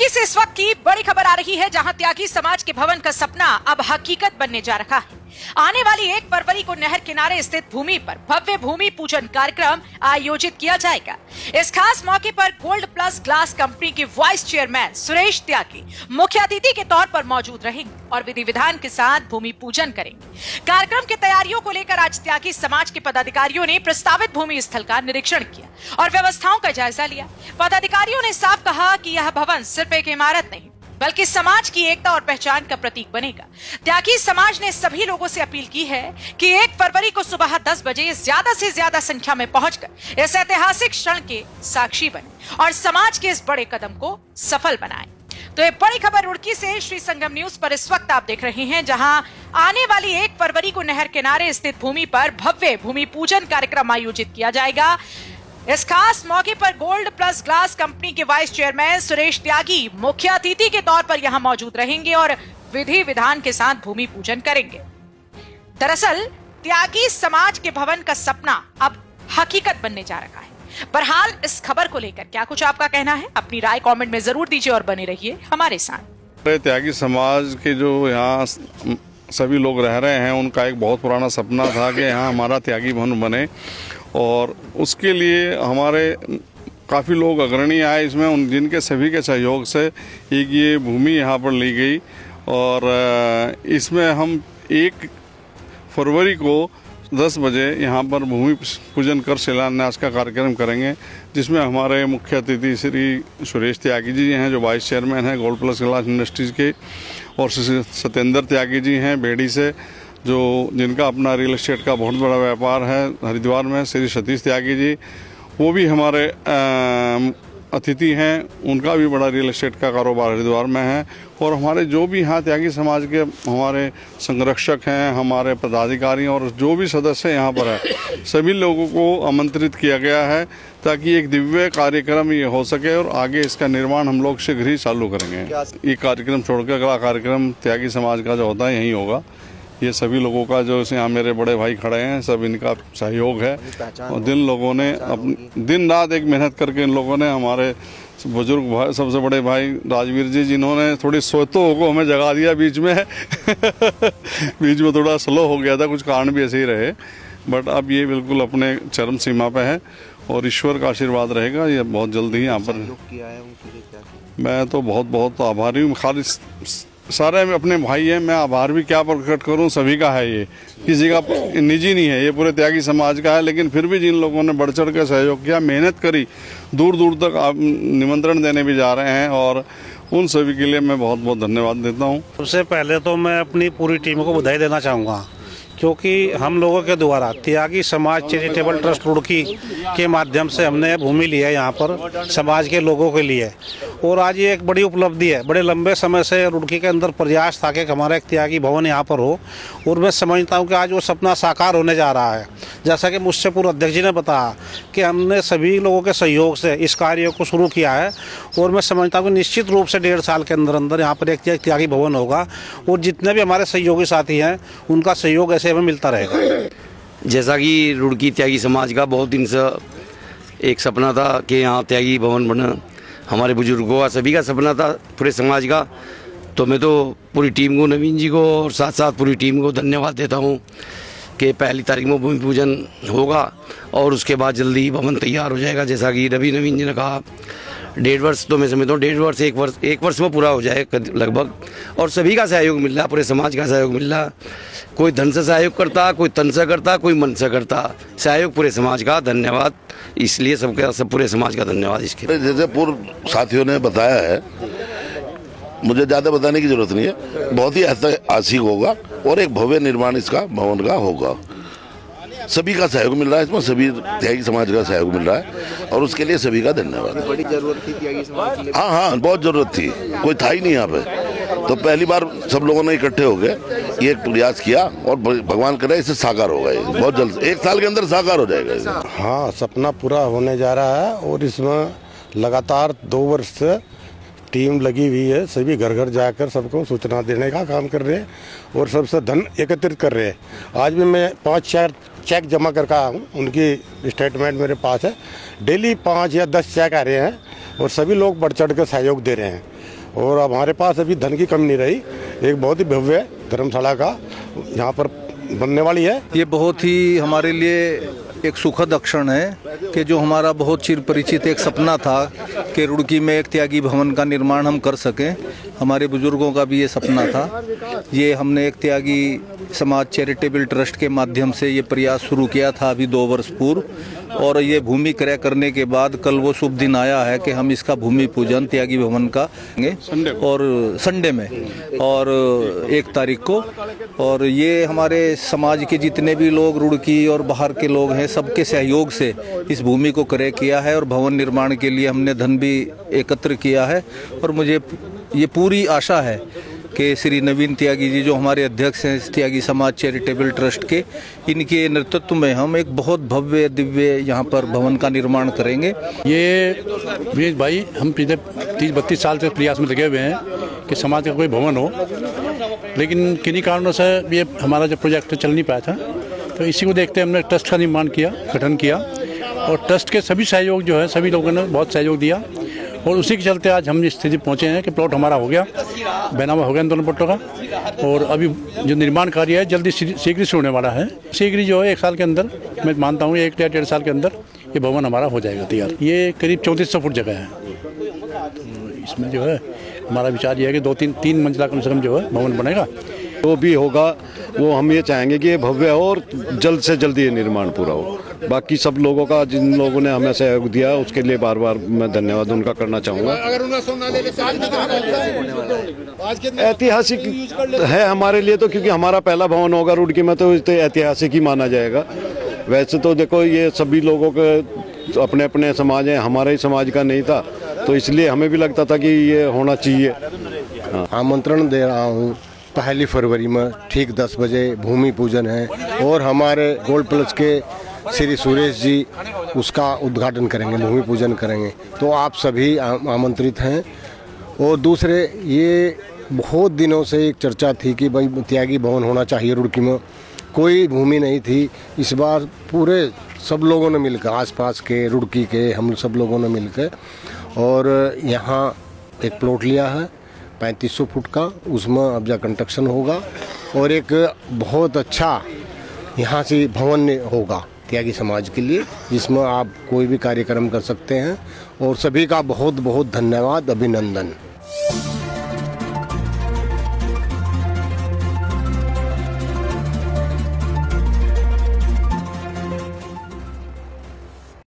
से इस वक्त की बड़ी खबर आ रही है, जहां त्यागी समाज के भवन का सपना अब हकीकत बनने जा रहा है। आने वाली 1 फरवरी को नहर किनारे स्थित भूमि पर भव्य भूमि पूजन कार्यक्रम आयोजित किया जाएगा। इस खास मौके पर गोल्ड प्लस ग्लास कंपनी के वाइस चेयरमैन सुरेश त्यागी मुख्य अतिथि के तौर पर मौजूद रहेंगे और विधि विधान के साथ भूमि पूजन करेंगे। कार्यक्रम की तैयारियों को लेकर आज त्यागी समाज के पदाधिकारियों ने प्रस्तावित भूमि स्थल का निरीक्षण किया और व्यवस्थाओं का जायजा लिया। पदाधिकारियों ने साफ कहा कि यह भवन सिर्फ एक इमारत नहीं बल्कि समाज की एकता और पहचान का प्रतीक बनेगा। त्यागी समाज ने सभी लोगों से अपील की है कि 1 फरवरी को सुबह 10 बजे ज्यादा से ज्यादा संख्या में पहुंचकर इस ऐतिहासिक क्षण के साक्षी बने और समाज के इस बड़े कदम को सफल बनाएं। तो ये बड़ी खबर रुड़की से श्री संगम न्यूज पर इस वक्त आप देख रहे हैं, जहां आने वाली 1 फरवरी को नहर किनारे स्थित भूमि पर भव्य भूमि पूजन कार्यक्रम आयोजित किया जाएगा। इस खास मौके पर गोल्ड प्लस ग्लास कंपनी के वाइस चेयरमैन सुरेश त्यागी मुख्य अतिथि के तौर पर यहां मौजूद रहेंगे और विधि विधान के साथ भूमि पूजन करेंगे। दरअसल त्यागी समाज के भवन का सपना अब हकीकत बनने जा रहा है। बहरहाल इस खबर को लेकर क्या कुछ आपका कहना है, अपनी राय कमेंट में जरूर दीजिए और बने रहिए हमारे साथ। त्यागी समाज के जो यहाँ सभी लोग रह रहे हैं, उनका एक बहुत पुराना सपना था कि यहाँ हमारा त्यागी भवन बने और उसके लिए हमारे काफ़ी लोग अग्रणी आए इसमें, उन जिनके सभी के सहयोग से एक ये भूमि यहाँ पर ली गई और इसमें हम 1 फरवरी को 10 बजे यहाँ पर भूमि पूजन कर शिलान्यास का कार्यक्रम करेंगे, जिसमें हमारे मुख्य अतिथि श्री सुरेश त्यागी जी हैं जो वाइस चेयरमैन हैं गोल्ड प्लस ग्लास इंडस्ट्रीज के, और श्री सत्येंद्र त्यागी जी हैं बेड़ी से जो जिनका अपना रियल एस्टेट का बहुत बड़ा व्यापार है हरिद्वार में, श्री सतीश त्यागी जी वो भी हमारे अतिथि हैं, उनका भी बड़ा रियल एस्टेट का कारोबार हरिद्वार में है, और हमारे जो भी यहाँ त्यागी समाज के हमारे संरक्षक हैं, हमारे पदाधिकारी और जो भी सदस्य यहाँ पर है, सभी लोगों को आमंत्रित किया गया है ताकि एक दिव्य कार्यक्रम ये हो सके और आगे इसका निर्माण हम लोग शीघ्र ही चालू करेंगे। ये कार्यक्रम छोड़कर अगला कार्यक्रम त्यागी समाज का जो होता है यहीं होगा। ये सभी लोगों का जो यहाँ मेरे बड़े भाई खड़े हैं, सब इनका सहयोग है और दिन रात एक मेहनत करके इन लोगों ने, हमारे बुजुर्ग भाई सबसे बड़े भाई राजवीर जी जिन्होंने थोड़ी सोतों को हमें जगा दिया बीच में बीच में थोड़ा स्लो हो गया था, कुछ कारण भी ऐसे ही रहे, बट अब ये बिल्कुल अपने चरम सीमा पे है और ईश्वर का आशीर्वाद रहेगा। ये बहुत जल्दी यहाँ पर मैं तो बहुत आभारी हूँ। खाली सारे अपने भाई हैं, मैं आभार भी क्या प्रकट करूं, सभी का है, ये किसी का निजी नहीं है, ये पूरे त्यागी समाज का है। लेकिन फिर भी जिन लोगों ने बढ़ चढ़ कर सहयोग किया, मेहनत करी, दूर दूर तक आप निमंत्रण देने भी जा रहे हैं और उन सभी के लिए मैं बहुत धन्यवाद देता हूं। सबसे पहले तो मैं अपनी पूरी टीम को बधाई देना चाहूँगा, क्योंकि हम लोगों के द्वारा त्यागी समाज चैरिटेबल ट्रस्ट रुड़की के माध्यम से हमने भूमि ली है यहाँ पर समाज के लोगों के लिए, और आज ये एक बड़ी उपलब्धि है। बड़े लंबे समय से रुड़की के अंदर प्रयास था कि हमारा एक त्यागी भवन यहाँ पर हो, और मैं समझता हूँ कि आज वो सपना साकार होने जा रहा है। जैसा कि मुझसे पूर्व अध्यक्ष जी ने बताया कि हमने सभी लोगों के सहयोग से इस कार्य को शुरू किया है, और मैं समझता हूँ कि निश्चित रूप से 1.5 साल के अंदर यहाँ पर एक त्यागी भवन होगा, और जितने भी हमारे सहयोगी साथी हैं उनका सहयोग ऐसे हमें मिलता रहेगा। जैसा कि रुड़की त्यागी समाज का बहुत दिन से एक सपना था कि यहाँ त्यागी भवन बना, हमारे बुजुर्गों का सभी का सपना था, पूरे समाज का। तो मैं तो पूरी टीम को, नवीन जी को और साथ साथ पूरी टीम को धन्यवाद देता हूँ कि 1 तारीख में भूमि पूजन होगा और उसके बाद जल्दी भवन तैयार हो जाएगा। जैसा कि नवीन जी ने कहा 1.5 वर्ष, तो मैं समझता हूँ 1.5 वर्ष 1 वर्ष में पूरा हो जाए लगभग, और सभी का सहयोग मिल रहा, पूरे समाज का सहयोग मिल रहा। कोई धन से सहयोग करता, कोई तन से करता, कोई मन से करता, सहयोग पूरे समाज का। धन्यवाद, इसलिए सब पूरे समाज का धन्यवाद। इसके जैसे पूर्व साथियों ने बताया है, मुझे ज़्यादा बताने की जरूरत नहीं है, बहुत ही ऐतिहासिक होगा और एक भव्य निर्माण इसका भवन का होगा। सभी का सहयोग मिल रहा है इसमें, सभी त्यागी समाज का सहयोग मिल रहा है और उसके लिए सभी का धन्यवाद। बड़ी जरूरत थी त्यागी समाज की। हाँ, बहुत जरूरत थी, कोई था ही नहीं यहाँ पे, तो पहली बार सब लोगों ने इकट्ठे हो गए ये प्रयास किया और भगवान करे इसे साकार होगा, ये बहुत जल्द 1 साल के अंदर साकार हो जाएगा। हाँ, सपना पूरा होने जा रहा है और इसमें लगातार 2 वर्ष से टीम लगी हुई है, सभी घर घर जाकर सबको सूचना देने का काम कर रहे हैं और सबसे धन एकत्रित कर रहे हैं। आज भी मैं 5-4 चेक जमा करके आया हूँ, उनकी स्टेटमेंट मेरे पास है। डेली 5 या 10 चेक आ रहे हैं और सभी लोग बढ़ चढ़ कर सहयोग दे रहे हैं। और हमारे पास अभी धन की कमी नहीं रही। एक बहुत ही भव्य धर्मशाला का यहाँ पर बनने वाली है। ये बहुत ही हमारे लिए एक सुखद क्षण है कि जो हमारा बहुत चिर परिचित एक सपना था कि रुड़की में एक त्यागी भवन का निर्माण हम कर सकें, हमारे बुजुर्गों का भी ये सपना था। ये हमने एक त्यागी समाज चैरिटेबल ट्रस्ट के माध्यम से ये प्रयास शुरू किया था अभी 2 वर्ष पूर्व, और ये भूमि क्रय करने के बाद कल वो शुभ दिन आया है कि हम इसका भूमि पूजन त्यागी भवन का करेंगे और संडे में और 1 तारीख को। और ये हमारे समाज के जितने भी लोग रुड़की और बाहर के लोग हैं, सबके सहयोग से इस भूमि को क्रय किया है और भवन निर्माण के लिए हमने धन भी एकत्र किया है। और मुझे ये पूरी आशा है कि श्री नवीन त्यागी जी जो हमारे अध्यक्ष हैं इस त्यागी समाज चैरिटेबल ट्रस्ट के, इनके नेतृत्व में हम एक बहुत भव्य दिव्य यहाँ पर भवन का निर्माण करेंगे। ये वीर भाई हम पिछले 30-32 साल से प्रयास में लगे हुए हैं कि समाज का कोई भवन हो, लेकिन किन्हीं कारणों से ये हमारा जो प्रोजेक्ट चल नहीं पाया था, तो इसी को देखते हमने ट्रस्ट का निर्माण किया, गठन किया, और ट्रस्ट के सभी सहयोग जो है सभी लोगों ने बहुत सहयोग दिया, और उसी के चलते आज हम इस स्थिति पहुँचे हैं कि प्लॉट हमारा हो गया, बैनामा हो गया इन दोनों प्लॉटों का, और अभी जो निर्माण कार्य है जल्दी शीघ्र से होने वाला है। शीघ्र जो है 1 साल के अंदर, मैं मानता हूँ 1 या 1.5 साल के अंदर ये भवन हमारा हो जाएगा तैयार। ये करीब 3400 फुट जगह है, तो इसमें जो है हमारा विचार ये है कि 2-3 मंजिला कम से कम जो है भवन बनेगा। जो भी होगा वो हम ये चाहेंगे कि ये भव्य हो और जल्द से जल्द ये निर्माण पूरा हो। बाकी सब लोगों का, जिन लोगों ने हमें सहयोग दिया उसके लिए बार बार मैं धन्यवाद उनका करना चाहूँगा। ऐतिहासिक है हमारे लिए तो, क्योंकि हमारा पहला भवन होगा रुड़की में, तो ऐतिहासिक ही माना जाएगा। वैसे तो देखो ये सभी लोगों के अपने अपने समाज हैं, हमारे ही समाज का नहीं था, तो इसलिए हमें भी लगता था कि ये होना चाहिए। आमंत्रण दे रहा हूँ 1 फरवरी में ठीक 10 बजे भूमि पूजन है, और हमारे गोल्ड प्लस के श्री सुरेश जी उसका उद्घाटन करेंगे, भूमि पूजन करेंगे, तो आप सभी आमंत्रित हैं। और दूसरे, ये बहुत दिनों से एक चर्चा थी कि भाई त्यागी भवन होना चाहिए रुड़की में, कोई भूमि नहीं थी। इस बार पूरे सब लोगों ने मिलकर, आसपास के रुड़की के हम सब लोगों ने मिलकर और यहाँ एक प्लॉट लिया है 3500 फुट का, उसमें अब जा कंस्ट्रक्शन होगा, और एक बहुत अच्छा यहाँ से भवन होगा त्यागी समाज के लिए, जिसमें आप कोई भी कार्यक्रम कर सकते हैं। और सभी का बहुत बहुत धन्यवाद, अभिनंदन।